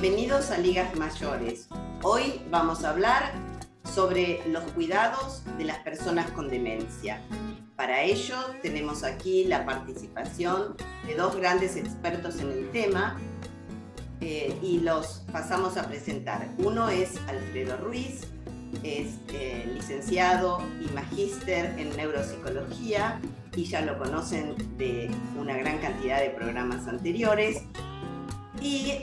Bienvenidos a Ligas Mayores. Hoy vamos a hablar sobre los cuidados de las personas con demencia. Para ello tenemos aquí la participación de dos grandes expertos en el tema y los pasamos a presentar. Uno es Alfredo Ruiz, es licenciado y magíster en neuropsicología y ya lo conocen de una gran cantidad de programas anteriores. Y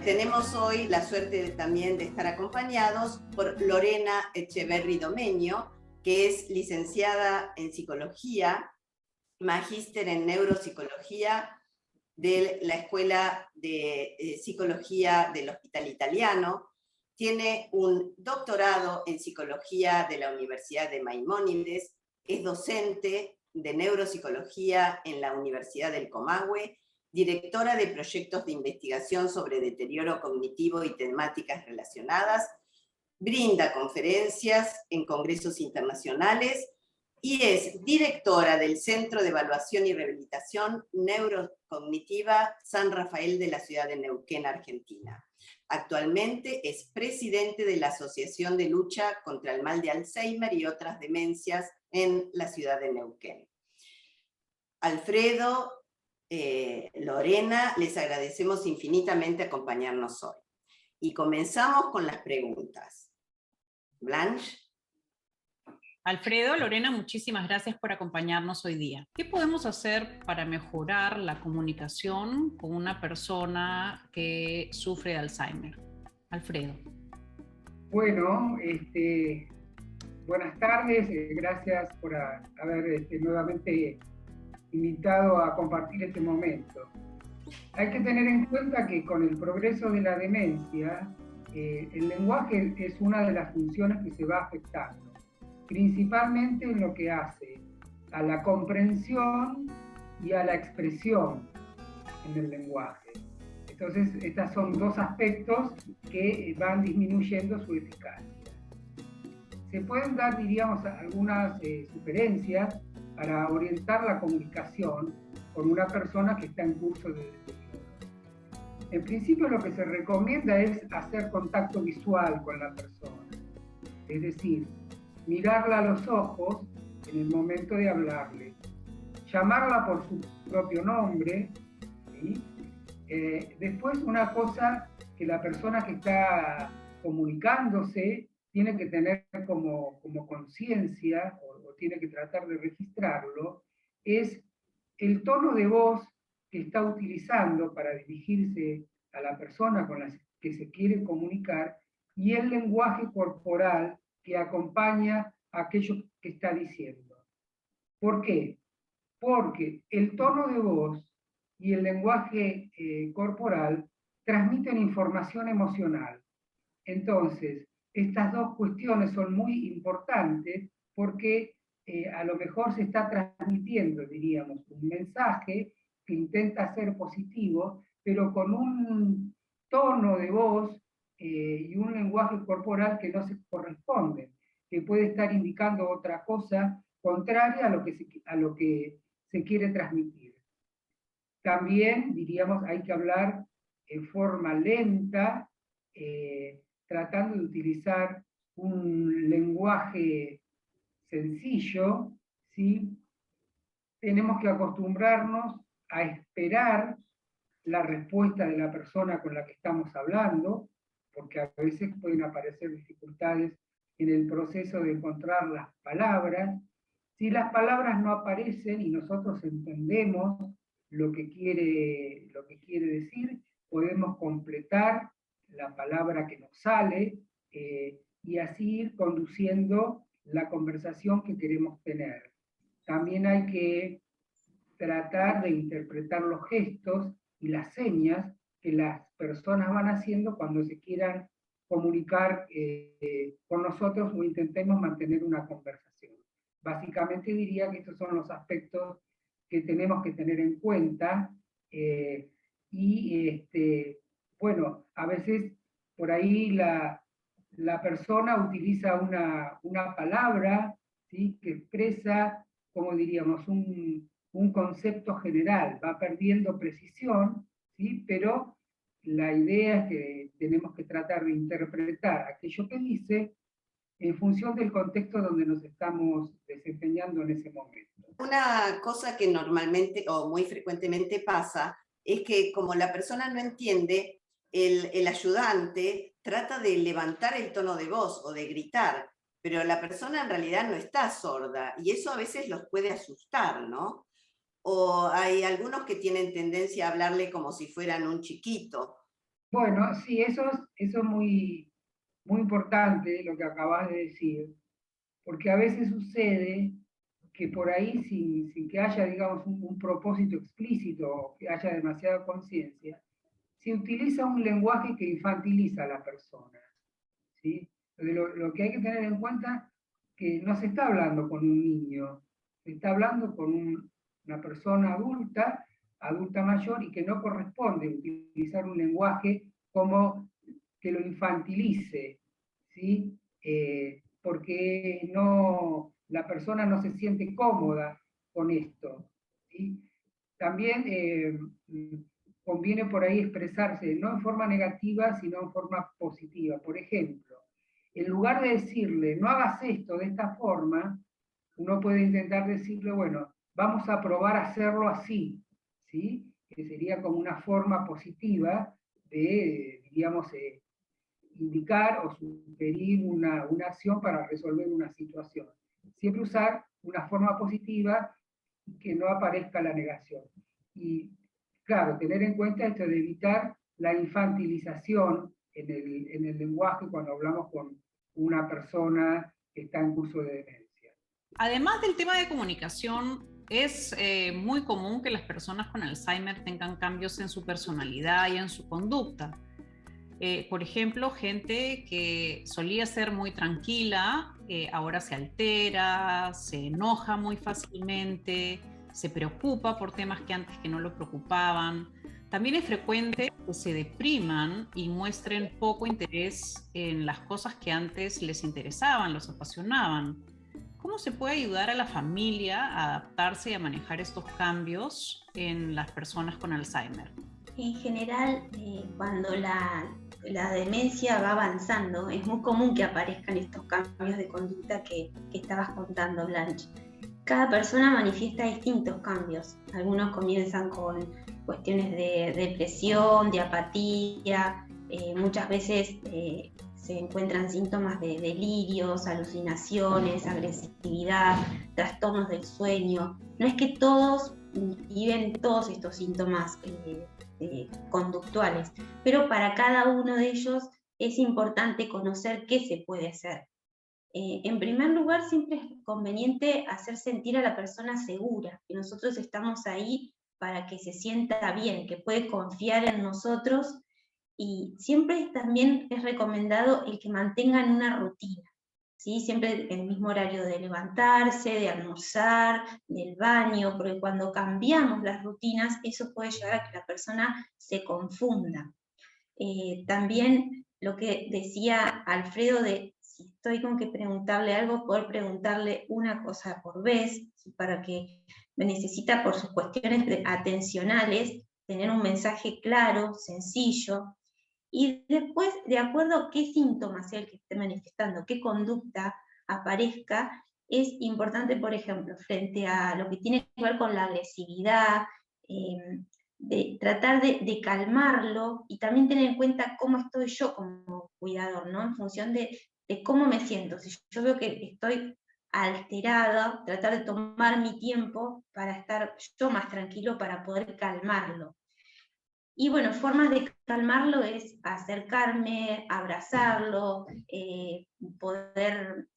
tenemos hoy la suerte también de estar acompañados por Lorena Echeverri Domenio, que es licenciada en psicología, magíster en neuropsicología de la Escuela de Psicología del Hospital Italiano, tiene un doctorado en psicología de la Universidad de Maimónides, es docente de neuropsicología en la Universidad del Comahue, directora de proyectos de investigación sobre deterioro cognitivo y temáticas relacionadas, brinda conferencias en congresos internacionales y es directora del Centro de Evaluación y Rehabilitación Neurocognitiva San Rafael de la ciudad de Neuquén, Argentina. Actualmente es presidente de la Asociación de Lucha contra el Mal de Alzheimer y otras demencias en la ciudad de Neuquén. Alfredo, Lorena, les agradecemos infinitamente acompañarnos hoy. Y comenzamos con las preguntas. Blanche. Alfredo, Lorena, muchísimas gracias por acompañarnos hoy día. ¿Qué podemos hacer para mejorar la comunicación con una persona que sufre de Alzheimer? Alfredo. Bueno, buenas tardes, gracias por haber nuevamente invitado a compartir este momento. Hay que tener en cuenta que con el progreso de la demencia, el lenguaje es una de las funciones que se va afectando, principalmente en lo que hace a la comprensión y a la expresión en el lenguaje. Entonces, estos son dos aspectos que van disminuyendo su eficacia. Se pueden dar, diríamos, algunas sugerencias para orientar la comunicación con una persona que está en curso de deterioro. En principio, lo que se recomienda es hacer contacto visual con la persona, es decir, mirarla a los ojos en el momento de hablarle, llamarla por su propio nombre, ¿sí? Después, una cosa que la persona que está comunicándose tiene que tener como conciencia, o tiene que tratar de registrarlo, es el tono de voz que está utilizando para dirigirse a la persona con la que se quiere comunicar y el lenguaje corporal que acompaña a aquello que está diciendo. ¿Por qué? Porque el tono de voz y el lenguaje corporal transmiten información emocional. Entonces, estas dos cuestiones son muy importantes porque a lo mejor se está transmitiendo, diríamos, un mensaje que intenta ser positivo, pero con un tono de voz y un lenguaje corporal que no se corresponden, que puede estar indicando otra cosa contraria a lo que se quiere transmitir. También, diríamos, hay que hablar en forma lenta, tratando de utilizar un lenguaje sencillo, ¿sí? Tenemos que acostumbrarnos a esperar la respuesta de la persona con la que estamos hablando, porque a veces pueden aparecer dificultades en el proceso de encontrar las palabras. Si las palabras no aparecen y nosotros entendemos lo que quiere decir, podemos completar la palabra que nos sale y así ir conduciendo la conversación que queremos tener. También hay que tratar de interpretar los gestos y las señas que las personas van haciendo cuando se quieran comunicar con nosotros o intentemos mantener una conversación. Básicamente diría que estos son los aspectos que tenemos que tener en cuenta bueno, a veces por ahí la persona utiliza una palabra, ¿sí?, que expresa, como diríamos, un concepto general, va perdiendo precisión, ¿sí?, pero la idea es que tenemos que tratar de interpretar aquello que dice en función del contexto donde nos estamos desempeñando en ese momento. Una cosa que normalmente o muy frecuentemente pasa es que como la persona no entiende, el ayudante trata de levantar el tono de voz o de gritar, pero la persona en realidad no está sorda y eso a veces los puede asustar, ¿no? O hay algunos que tienen tendencia a hablarle como si fueran un chiquito. Bueno, sí, eso es muy, muy importante lo que acabas de decir, porque a veces sucede que por ahí, sin que haya, digamos, un propósito explícito o que haya demasiada conciencia, se utiliza un lenguaje que infantiliza a la persona, ¿sí? Lo que hay que tener en cuenta es que no se está hablando con un niño, se está hablando con una persona adulta, adulta mayor, y que no corresponde utilizar un lenguaje como que lo infantilice, ¿sí? Porque no, la persona no se siente cómoda con esto, ¿sí? También conviene por ahí expresarse, no en forma negativa, sino en forma positiva. Por ejemplo, en lugar de decirle, no hagas esto de esta forma, uno puede intentar decirle, bueno, vamos a probar a hacerlo así, ¿sí? Que sería como una forma positiva de, diríamos, indicar o sugerir una acción para resolver una situación. Siempre usar una forma positiva y que no aparezca la negación. Y claro, tener en cuenta esto de evitar la infantilización en el lenguaje cuando hablamos con una persona que está en curso de demencia. Además del tema de comunicación, es muy común que las personas con Alzheimer tengan cambios en su personalidad y en su conducta. Por ejemplo, gente que solía ser muy tranquila, ahora se altera, se enoja muy fácilmente, se preocupa por temas que antes que no lo preocupaban. También es frecuente que se depriman y muestren poco interés en las cosas que antes les interesaban, los apasionaban. ¿Cómo se puede ayudar a la familia a adaptarse y a manejar estos cambios en las personas con Alzheimer? En general, cuando la demencia va avanzando, es muy común que aparezcan estos cambios de conducta que estabas contando, Blanche. Cada persona manifiesta distintos cambios. Algunos comienzan con cuestiones de depresión, de apatía, muchas veces se encuentran síntomas de delirios, alucinaciones, agresividad, trastornos del sueño. No es que todos viven todos estos síntomas conductuales, pero para cada uno de ellos es importante conocer qué se puede hacer. En primer lugar, siempre es conveniente hacer sentir a la persona segura, que nosotros estamos ahí para que se sienta bien, que puede confiar en nosotros, y siempre también es recomendado el que mantengan una rutina, ¿sí? Siempre el mismo horario de levantarse, de almorzar, del baño, porque cuando cambiamos las rutinas, eso puede llevar a que la persona se confunda. También lo que decía Alfredo de si estoy con que preguntarle algo, poder preguntarle una cosa por vez, para que me necesita por sus cuestiones atencionales, tener un mensaje claro, sencillo, y después, de acuerdo a qué síntomas sea el que esté manifestando, qué conducta aparezca, es importante, por ejemplo, frente a lo que tiene que ver con la agresividad, de tratar de calmarlo y también tener en cuenta cómo estoy yo como cuidador, ¿no? En función de cómo me siento. Si yo veo que estoy alterada, tratar de tomar mi tiempo para estar yo más tranquilo, para poder calmarlo. Y bueno, formas de calmarlo es acercarme, abrazarlo, poder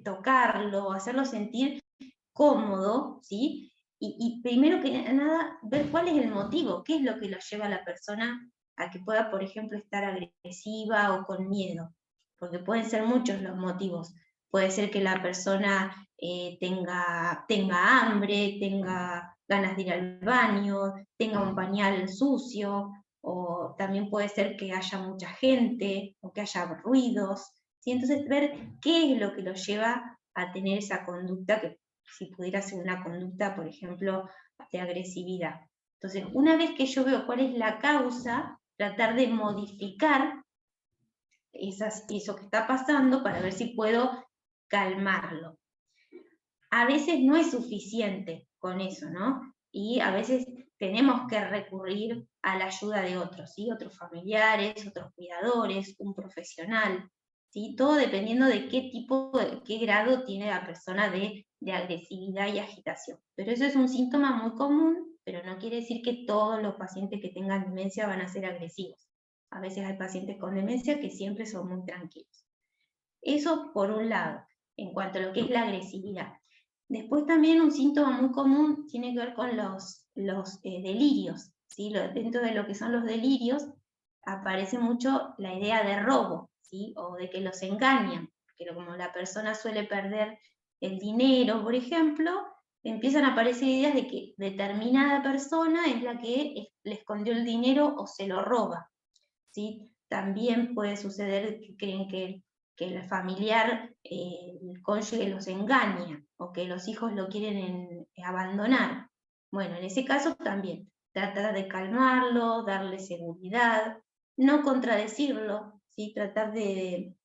tocarlo, hacerlo sentir cómodo, ¿sí? Y primero que nada, ver cuál es el motivo, qué es lo que lo lleva a la persona a que pueda, por ejemplo, estar agresiva o con miedo, porque pueden ser muchos los motivos. Puede ser que la persona tenga hambre, tenga ganas de ir al baño, tenga un pañal sucio, o también puede ser que haya mucha gente, o que haya ruidos, ¿sí? Entonces ver qué es lo que lo lleva a tener esa conducta, que si pudiera ser una conducta, por ejemplo, de agresividad. Entonces, una vez que yo veo cuál es la causa, tratar de modificar eso que está pasando para ver si puedo calmarlo. A veces no es suficiente con eso, ¿no? Y a veces tenemos que recurrir a la ayuda de otros, ¿sí? Otros familiares, otros cuidadores, un profesional, ¿sí? Todo dependiendo de qué grado tiene la persona de agresividad y agitación. Pero eso es un síntoma muy común, pero no quiere decir que todos los pacientes que tengan demencia van a ser agresivos. A veces hay pacientes con demencia que siempre son muy tranquilos. Eso por un lado, en cuanto a lo que es la agresividad. Después también un síntoma muy común tiene que ver con los delirios, ¿sí? Dentro de lo que son los delirios aparece mucho la idea de robo, ¿sí? O de que los engañan, porque como la persona suele perder el dinero, por ejemplo, empiezan a aparecer ideas de que determinada persona es la que le escondió el dinero o se lo roba, ¿sí? También puede suceder que creen que el familiar, el cónyuge los engaña, o que los hijos lo quieren abandonar. Bueno, en ese caso también, tratar de calmarlo, darle seguridad, no contradecirlo, ¿sí? Tratar de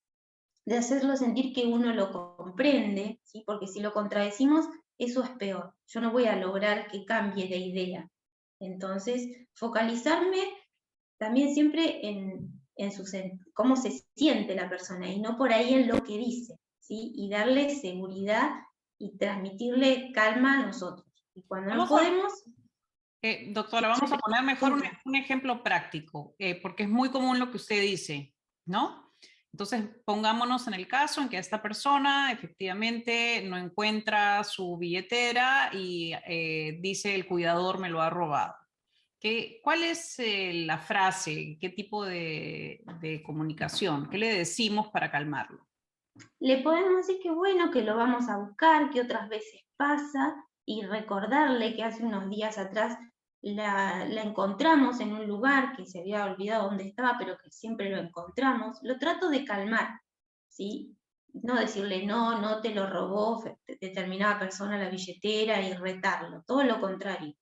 hacerlo sentir que uno lo comprende, ¿sí? Porque si lo contradecimos, eso es peor. Yo no voy a lograr que cambie de idea. Entonces, focalizarme también siempre en cómo se siente la persona y no por ahí en lo que dice, ¿sí? Y darle seguridad y transmitirle calma a nosotros. Y cuando no podemos... Doctora, vamos a poner mejor un ejemplo práctico, porque es muy común lo que usted dice, ¿no? Entonces, pongámonos en el caso en que esta persona efectivamente no encuentra su billetera y dice el cuidador me lo ha robado. ¿Cuál es la frase? ¿Qué tipo de comunicación? ¿Qué le decimos para calmarlo? Le podemos decir que bueno, que lo vamos a buscar, que otras veces pasa, y recordarle que hace unos días atrás la encontramos en un lugar que se había olvidado dónde estaba, pero que siempre lo encontramos. Lo trato de calmar, ¿sí? No decirle no te lo robó determinada persona la billetera y retarlo, todo lo contrario.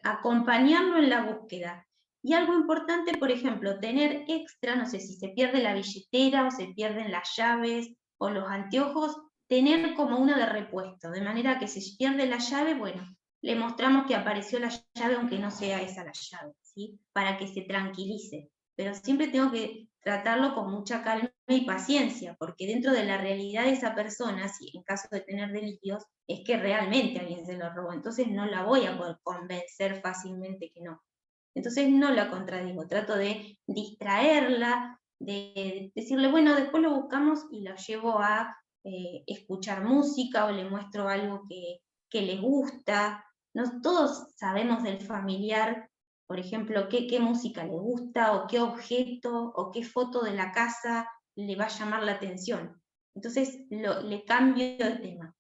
Acompañarlo en la búsqueda. Y algo importante, por ejemplo, tener extra, no sé si se pierde la billetera o se pierden las llaves o los anteojos, tener como uno de repuesto, de manera que si pierde la llave, bueno, le mostramos que apareció la llave aunque no sea esa la llave, ¿sí? Para que se tranquilice. Pero siempre tengo que tratarlo con mucha calma y paciencia, porque dentro de la realidad de esa persona, si en caso de tener delirios, es que realmente alguien se lo robó, entonces no la voy a poder convencer fácilmente que no. Entonces no la contradigo, trato de distraerla, de decirle, bueno, después lo buscamos y lo llevo a escuchar música o le muestro algo que le gusta. No todos sabemos del familiar, por ejemplo, qué música le gusta o qué objeto o qué foto de la casa le va a llamar la atención. Entonces le cambio de tema.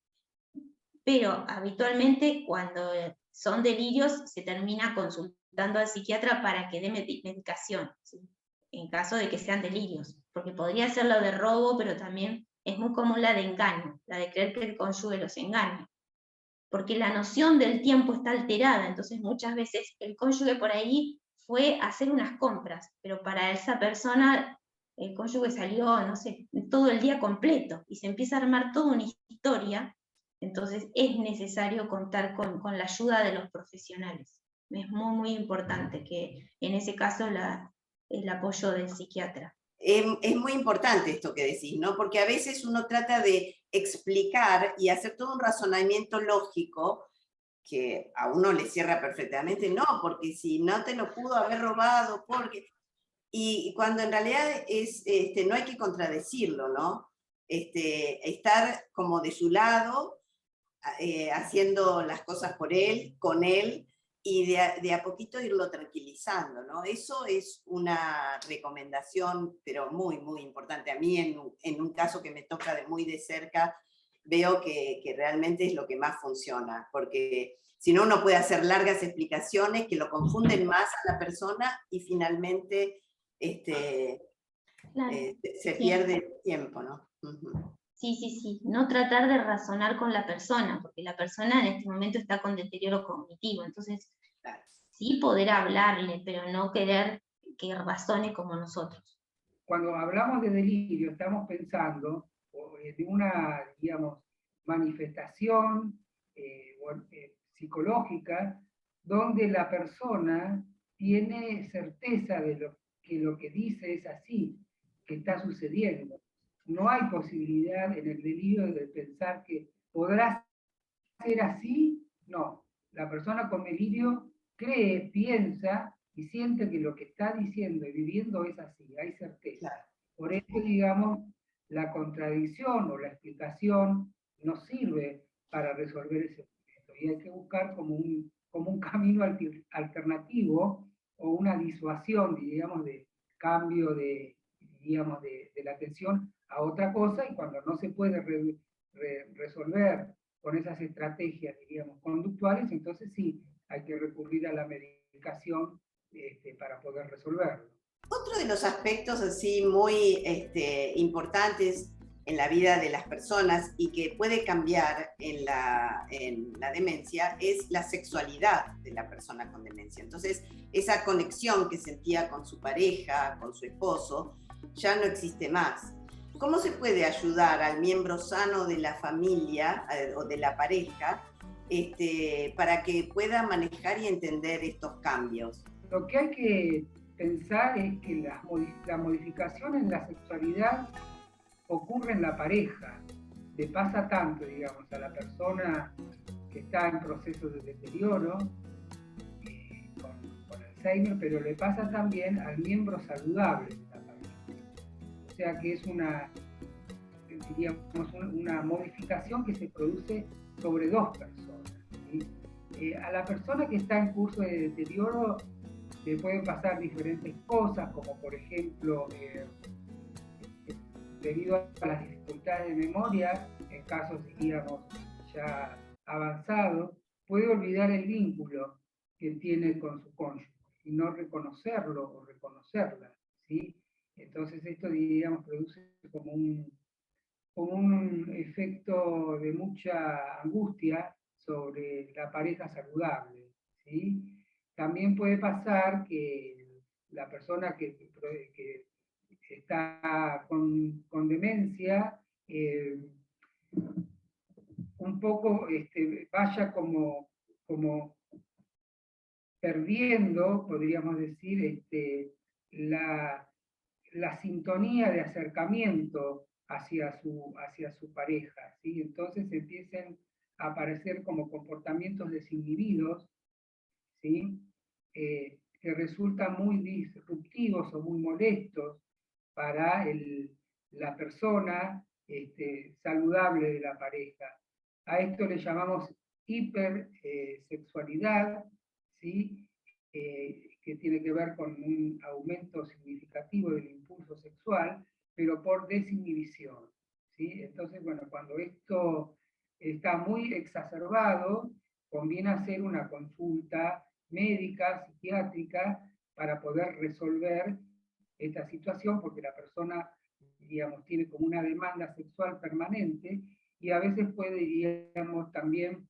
Pero habitualmente cuando son delirios se termina consultando al psiquiatra para que dé medicación, ¿sí? En caso de que sean delirios, porque podría ser la de robo, pero también es muy común la de engaño, la de creer que el cónyuge los engaña, porque la noción del tiempo está alterada, entonces muchas veces el cónyuge por ahí fue a hacer unas compras, pero para esa persona el cónyuge salió, no sé, todo el día completo, y se empieza a armar toda una historia. Entonces es necesario contar con la ayuda de los profesionales. Es muy, muy importante que en ese caso el apoyo del psiquiatra. Es muy importante esto que decís, ¿no? Porque a veces uno trata de explicar y hacer todo un razonamiento lógico que a uno le cierra perfectamente, no, porque si no te lo pudo haber robado, porque... Y cuando en realidad no hay que contradecirlo, ¿no? Estar como de su lado, haciendo las cosas por él, con él, y de a poquito irlo tranquilizando, ¿no? Eso es una recomendación, pero muy, muy importante. A mí, en un caso que me toca muy de cerca, veo que realmente es lo que más funciona, porque si no, uno puede hacer largas explicaciones que lo confunden más a la persona y finalmente Claro. se pierde tiempo, ¿no? Uh-huh. Sí. No tratar de razonar con la persona, porque la persona en este momento está con deterioro cognitivo. Entonces, claro, sí poder hablarle, pero no querer que razone como nosotros. Cuando hablamos de delirio, estamos pensando de una, digamos, manifestación psicológica donde la persona tiene certeza de lo que dice es así, que está sucediendo. No hay posibilidad en el delirio de pensar que podrá ser así. No, la persona con delirio cree, piensa y siente que lo que está diciendo y viviendo es así, hay certeza. Por eso, digamos, la contradicción o la explicación no sirve para resolver ese punto. Y hay que buscar como un camino alternativo o una disuasión, digamos, de cambio digamos, de la atención a otra cosa, y cuando no se puede resolver con esas estrategias, diríamos, conductuales, entonces sí, hay que recurrir a la medicación para poder resolverlo. Otro de los aspectos así muy importantes en la vida de las personas y que puede cambiar en la demencia es la sexualidad de la persona con demencia. Entonces, esa conexión que sentía con su pareja, con su esposo, ya no existe más. ¿Cómo se puede ayudar al miembro sano de la familia o de la pareja para que pueda manejar y entender estos cambios? Lo que hay que pensar es que la modificación en la sexualidad ocurre en la pareja. Le pasa tanto, digamos, a la persona que está en proceso de deterioro con Alzheimer, pero le pasa también al miembro saludable de la familia. O sea que es una modificación que se produce sobre dos personas, ¿sí? A la persona que está en curso de deterioro le pueden pasar diferentes cosas, como por ejemplo, debido a las dificultades de memoria, en casos, digamos, ya avanzados, puede olvidar el vínculo que tiene con su cónyuge y no reconocerlo o reconocerla, ¿sí? Entonces esto, digamos, produce como un efecto de mucha angustia sobre la pareja saludable, ¿sí? También puede pasar que la persona que está con demencia un poco vaya como perdiendo, podríamos decir, la sintonía de acercamiento hacia su pareja, ¿sí? Entonces empiezan a aparecer como comportamientos desinhibidos, ¿sí? Que resultan muy disruptivos o muy molestos para la persona saludable de la pareja. A esto le llamamos hipersexualidad, ¿sí? Que tiene que ver con un aumento significativo del impulso sexual, pero por desinhibición, ¿sí? Entonces, bueno, cuando esto está muy exacerbado, conviene hacer una consulta médica, psiquiátrica, para poder resolver esta situación, porque la persona, digamos, tiene como una demanda sexual permanente y a veces puede, digamos, también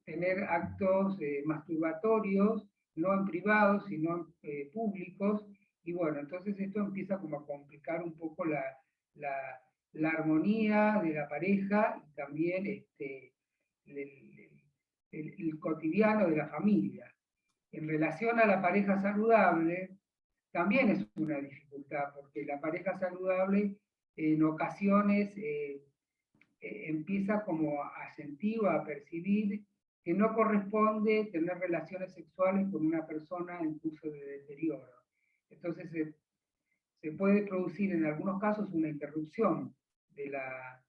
tener actos masturbatorios, no en privados, sino en públicos, y bueno, entonces esto empieza como a complicar un poco la armonía de la pareja y también el cotidiano de la familia. En relación a la pareja saludable, también es una dificultad, porque la pareja saludable en ocasiones empieza como a sentir o a percibir que no corresponde tener relaciones sexuales con una persona en curso de deterioro. Entonces se puede producir en algunos casos una interrupción de la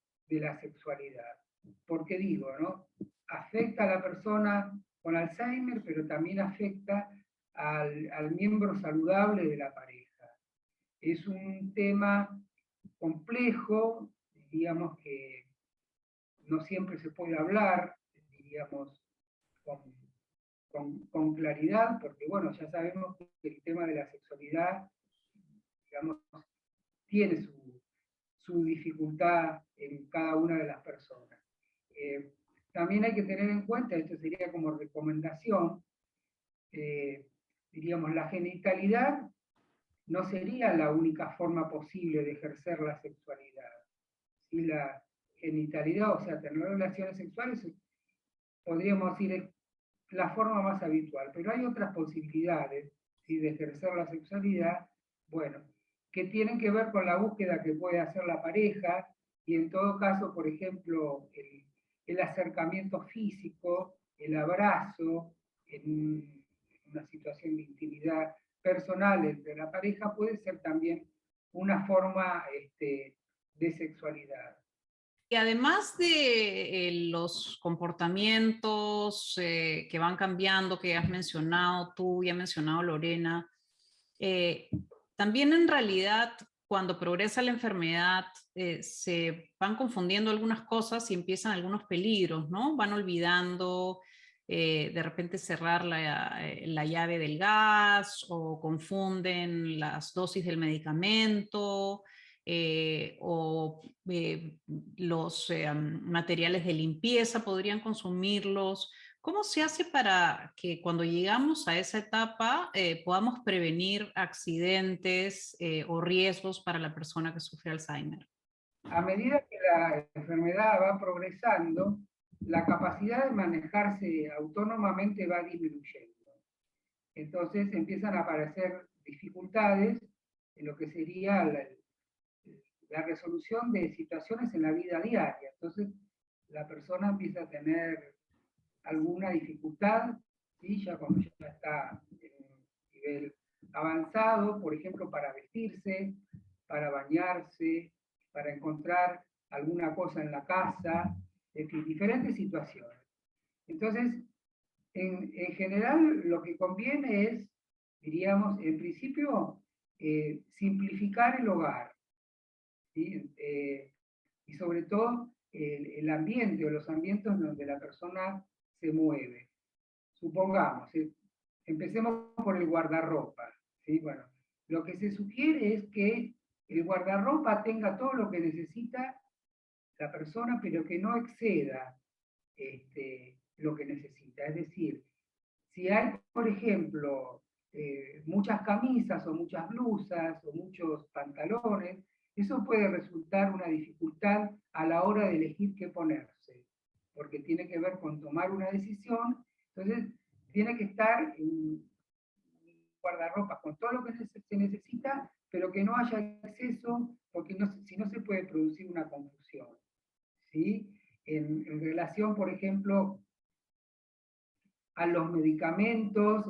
sexualidad. ¿Por qué digo, no? Afecta a la persona con Alzheimer, pero también afecta al miembro saludable de la pareja. Es un tema complejo, digamos que no siempre se puede hablar, diríamos, con claridad, porque bueno, ya sabemos que el tema de la sexualidad, digamos, tiene su dificultad en cada una de las personas. También hay que tener en cuenta, esto sería como recomendación, diríamos, la genitalidad no sería la única forma posible de ejercer la sexualidad. ¿Sí? La genitalidad, o sea, tener relaciones sexuales, podríamos decir, es la forma más habitual, pero hay otras posibilidades, ¿sí?, de ejercer la sexualidad, bueno, que tienen que ver con la búsqueda que puede hacer la pareja, y en todo caso, por ejemplo, el acercamiento físico, el abrazo, en una situación de intimidad personal entre la pareja, puede ser también una forma de sexualidad. Y además de los comportamientos que van cambiando, que has mencionado tú y ha mencionado Lorena, también en realidad cuando progresa la enfermedad se van confundiendo algunas cosas y empiezan algunos peligros, ¿no? Van olvidando de repente cerrar la llave del gas o confunden las dosis del medicamento. O los materiales de limpieza podrían consumirlos. ¿Cómo se hace para que cuando llegamos a esa etapa podamos prevenir accidentes o riesgos para la persona que sufre Alzheimer? A medida que la enfermedad va progresando, la capacidad de manejarse autónomamente va disminuyendo. Entonces empiezan a aparecer dificultades en lo que sería la resolución de situaciones en la vida diaria. Entonces la persona empieza a tener alguna dificultad, ¿sí?, ya cuando ya está en un nivel avanzado, por ejemplo, para vestirse, para bañarse, para encontrar alguna cosa en la casa, en fin, diferentes situaciones. Entonces, en general, lo que conviene es, diríamos, en principio, simplificar el hogar, ¿sí? Y sobre todo el ambiente o los ambientes donde la persona se mueve. Supongamos, empecemos por el guardarropa, ¿sí? Bueno, lo que se sugiere es que el guardarropa tenga todo lo que necesita la persona, pero que no exceda lo que necesita. Es decir, si hay, por ejemplo, muchas camisas o muchas blusas o muchos pantalones, eso puede resultar una dificultad a la hora de elegir qué ponerse, porque tiene que ver con tomar una decisión. Entonces, tiene que estar en guardarropa con todo lo que se necesita, pero que no haya exceso, porque si no se puede producir una confusión, ¿sí? En relación, por ejemplo, a los medicamentos,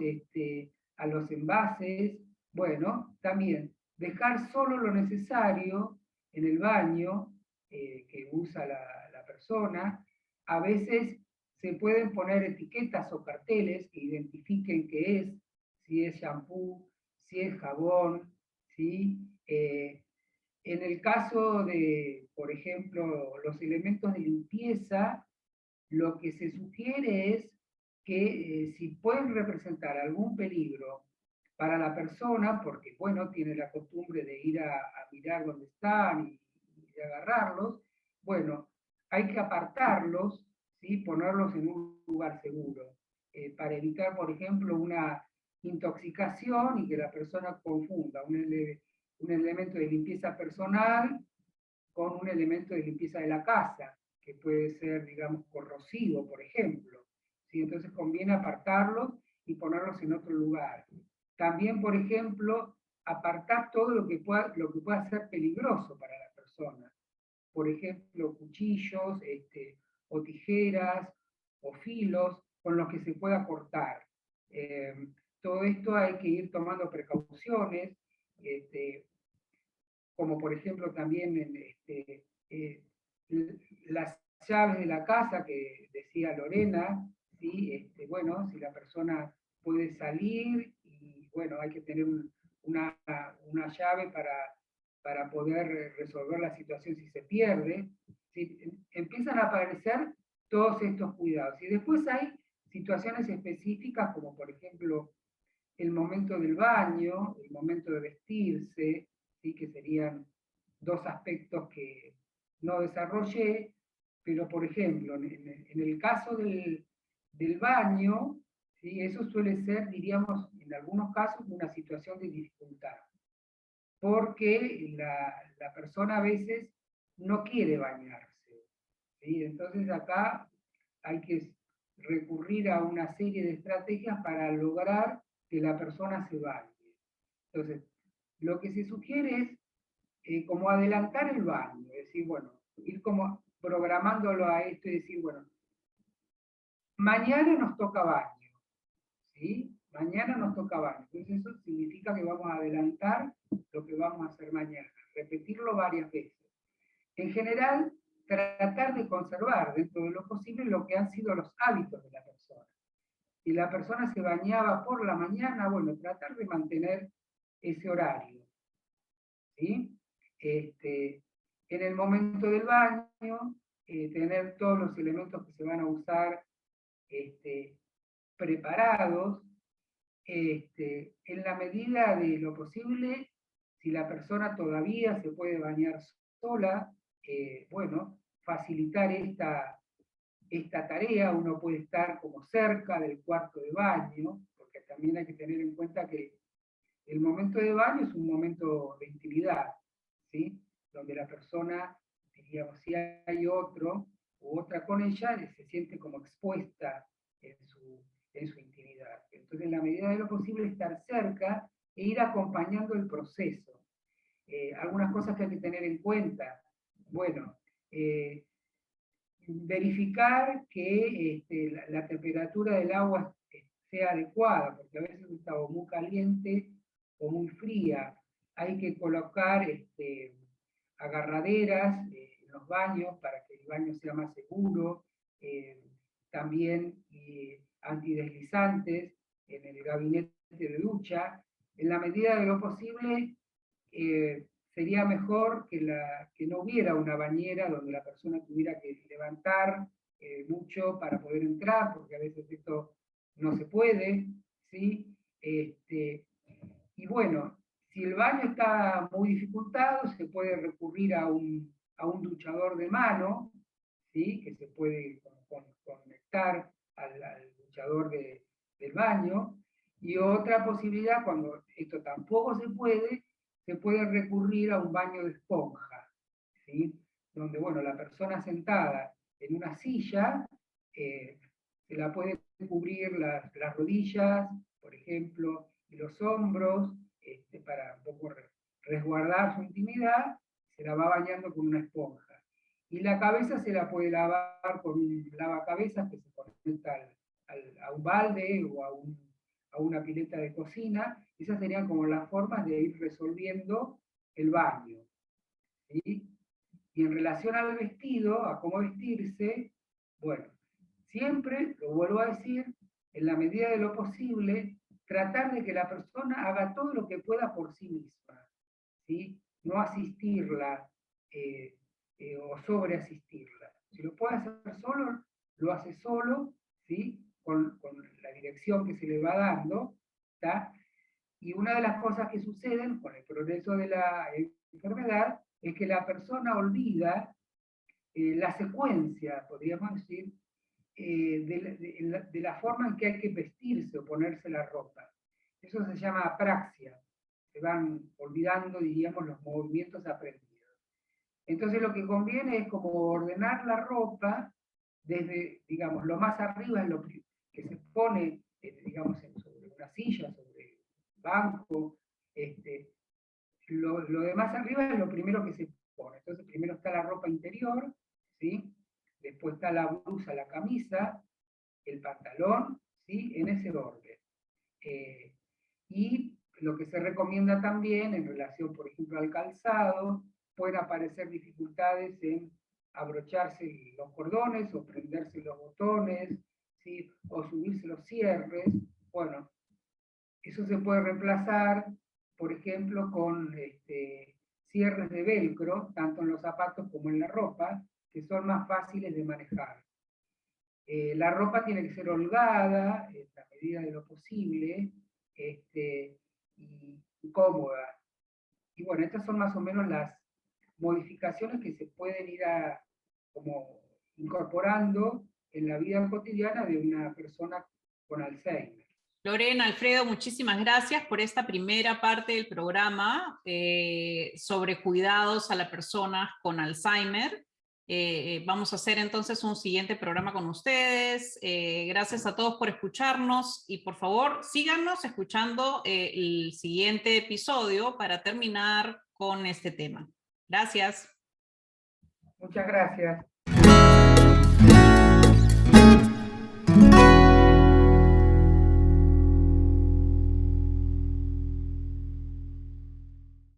a los envases, bueno, también dejar solo lo necesario en el baño que usa la persona. A veces se pueden poner etiquetas o carteles que identifiquen qué es, si es shampoo, si es jabón, ¿sí? En el caso de, por ejemplo, los elementos de limpieza, lo que se sugiere es que si pueden representar algún peligro para la persona, porque, bueno, tiene la costumbre de ir a mirar dónde están y de agarrarlos, bueno, hay que apartarlos, ¿sí?, ponerlos en un lugar seguro, para evitar, por ejemplo, una intoxicación y que la persona confunda un elemento de limpieza personal con un elemento de limpieza de la casa, que puede ser, digamos, corrosivo, por ejemplo. ¿Sí? Entonces conviene apartarlos y ponerlos en otro lugar. También, por ejemplo, apartar todo lo que pueda ser peligroso para la persona. Por ejemplo, cuchillos, o tijeras, o filos con los que se pueda cortar. Todo esto hay que ir tomando precauciones, como por ejemplo también las llaves de la casa que decía Lorena, ¿sí? Bueno, si la persona puede salir y bueno, hay que tener una llave para poder resolver la situación si se pierde, ¿sí? Empiezan a aparecer todos estos cuidados. Y después hay situaciones específicas como por ejemplo el momento del baño, el momento de vestirse, ¿sí?, que serían dos aspectos que no desarrollé, pero por ejemplo, en el caso del baño, ¿sí? Eso suele ser, diríamos, en algunos casos, una situación de dificultad, porque la persona a veces no quiere bañarse, ¿sí? Entonces acá hay que recurrir a una serie de estrategias para lograr que la persona se bañe. Entonces, lo que se sugiere es como adelantar el baño, es decir, bueno, ir como programándolo a esto y decir, bueno, mañana nos toca baño, ¿sí? Mañana nos toca baño. Entonces eso significa que vamos a adelantar lo que vamos a hacer mañana, repetirlo varias veces. En general, tratar de conservar dentro de lo posible lo que han sido los hábitos de la persona. Si la persona se bañaba por la mañana, bueno, tratar de mantener ese horario, ¿sí? En el momento del baño, tener todos los elementos que se van a usar preparados, en la medida de lo posible, si la persona todavía se puede bañar sola, bueno, facilitar esta tarea. Uno puede estar como cerca del cuarto de baño, porque también hay que tener en cuenta que el momento de baño es un momento de intimidad, ¿sí? Donde la persona, diríamos, si hay otro u otra con ella, se siente como expuesta en su intimidad. Entonces, en la medida de lo posible, estar cerca e ir acompañando el proceso. Algunas cosas que hay que tener en cuenta. Bueno, verificar que la temperatura del agua sea adecuada, porque a veces está o muy caliente o muy fría. Hay que colocar agarraderas en los baños para que el baño sea más seguro, también antideslizantes en el gabinete de ducha. En la medida de lo posible, sería mejor que no hubiera una bañera donde la persona tuviera que levantar mucho para poder entrar, porque a veces esto no se puede, ¿sí? Y bueno, si el baño está muy dificultado, se puede recurrir a un duchador de mano, ¿sí? Que se puede conectar al duchador del baño. Y otra posibilidad, cuando esto tampoco se puede recurrir a un baño de esponja, ¿sí? Donde, bueno, la persona sentada en una silla se la puede cubrir las rodillas, por ejemplo, y los hombros, para un poco resguardar su intimidad, se la va bañando con una esponja. Y la cabeza se la puede lavar con un lavacabezas que se conecta a un balde o a una pileta de cocina. Esas serían como las formas de ir resolviendo el baño, ¿sí? Y en relación al vestido, a cómo vestirse, bueno, siempre, lo vuelvo a decir, en la medida de lo posible, tratar de que la persona haga todo lo que pueda por sí misma, ¿sí? No asistirla o sobreasistirla. Si lo puede hacer solo, lo hace solo, ¿sí? Con la dirección que se le va dando, ¿tá? Y una de las cosas que suceden con el progreso de la enfermedad es que la persona olvida la secuencia, podríamos decir, de la forma en que hay que vestirse o ponerse la ropa. Eso se llama apraxia. Se van olvidando, diríamos, los movimientos aprendidos. Entonces lo que conviene es como ordenar la ropa desde, digamos, lo más arriba es lo que se pone, digamos, sobre una silla, sobre un banco. Lo de más arriba es lo primero que se pone. Entonces primero está la ropa interior, ¿sí? Después está la blusa, la camisa, el pantalón, ¿sí? En ese orden. Y lo que se recomienda también en relación, por ejemplo, al calzado, pueden aparecer dificultades en abrocharse los cordones o prenderse los botones, ¿sí? O subirse los cierres. Bueno, eso se puede reemplazar, por ejemplo, con cierres de velcro, tanto en los zapatos como en la ropa, que son más fáciles de manejar. La ropa tiene que ser holgada, en la medida de lo posible, y cómoda. Y bueno, estas son más o menos las modificaciones que se pueden ir como incorporando en la vida cotidiana de una persona con Alzheimer. Lorena, Alfredo, muchísimas gracias por esta primera parte del programa sobre cuidados a las personas con Alzheimer. Vamos a hacer entonces un siguiente programa con ustedes. Gracias a todos por escucharnos y por favor síganos escuchando el siguiente episodio para terminar con este tema. Gracias. Muchas gracias.